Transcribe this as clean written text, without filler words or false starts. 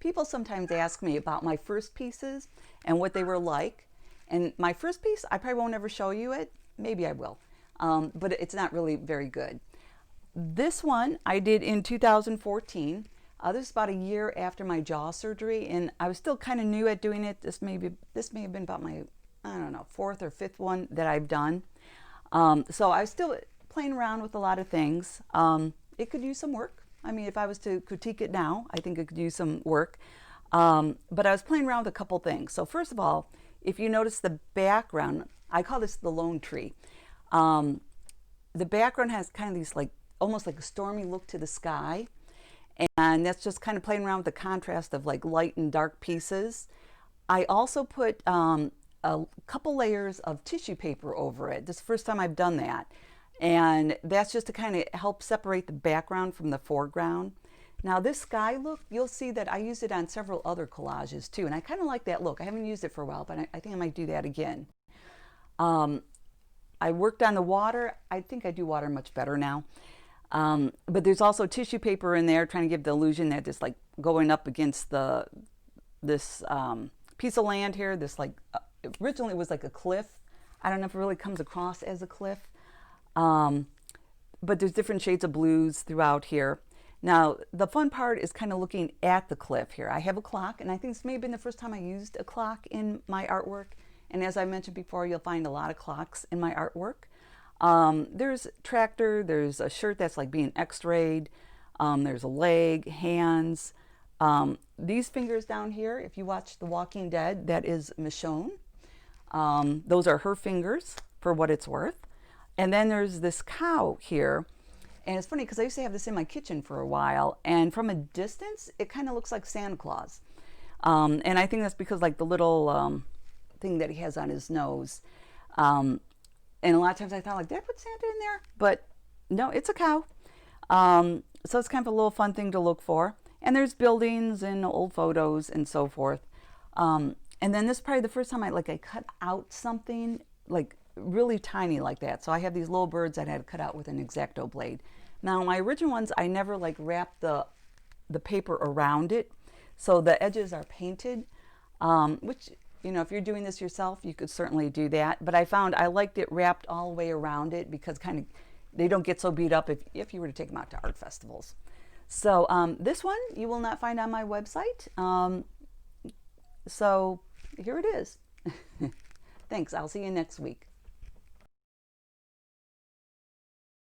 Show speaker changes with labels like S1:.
S1: people sometimes ask me about my first pieces and what they were like. And my first piece, I probably won't ever show you it. Maybe I will, but it's not really very good. This one I did in 2014. This is about a year after my jaw surgery, and I was still kind of new at doing it. This may have been about my, I don't know, fourth or fifth one that I've done. So I was still playing around with a lot of things. It could use some work. I mean, if I was to critique it now, I think it could use some work. But I was playing around with a couple things. So first of all, if you notice the background, I call this the lone tree. The background has kind of these like, almost like a stormy look to the sky. And that's just kind of playing around with the contrast of like light and dark pieces. I also put a couple layers of tissue paper over it. This is the first time I've done that. And that's just to kind of help separate the background from the foreground. Now this sky look, you'll see that I used it on several other collages too. And I kind of like that look. I haven't used it for a while, but I think I might do that again. I worked on the water. I think I do water much better now. But there's also tissue paper in there trying to give the illusion that it's like going up against this piece of land here. This like, originally it was like a cliff. I don't know if it really comes across as a cliff. But there's different shades of blues throughout here. Now, the fun part is kind of looking at the cliff here. I have a clock, and I think this may have been the first time I used a clock in my artwork. And as I mentioned before, you'll find a lot of clocks in my artwork. There's a tractor, there's a shirt that's like being x-rayed, there's a leg, hands. These fingers down here, if you watch The Walking Dead, that is Michonne. Those are her fingers, for what it's worth. And then there's this cow here. And it's funny because I used to have this in my kitchen for a while, and from a distance, it kind of looks like Santa Claus. And I think that's because like the little thing that he has on his nose. And a lot of times I thought, like, did I put Santa in there? But no, it's a cow. So it's kind of a little fun thing to look for. And there's buildings and old photos and so forth. And then this is probably the first time I cut out something like really tiny like that. So I have these little birds that I had cut out with an X-Acto blade. Now my original ones, I never like wrapped the paper around it. So the edges are painted, which, you know, if you're doing this yourself, you could certainly do that. But I found I liked it wrapped all the way around it because kind of they don't get so beat up if you were to take them out to art festivals. So this one you will not find on my website. So here it is. Thanks. I'll see you next week.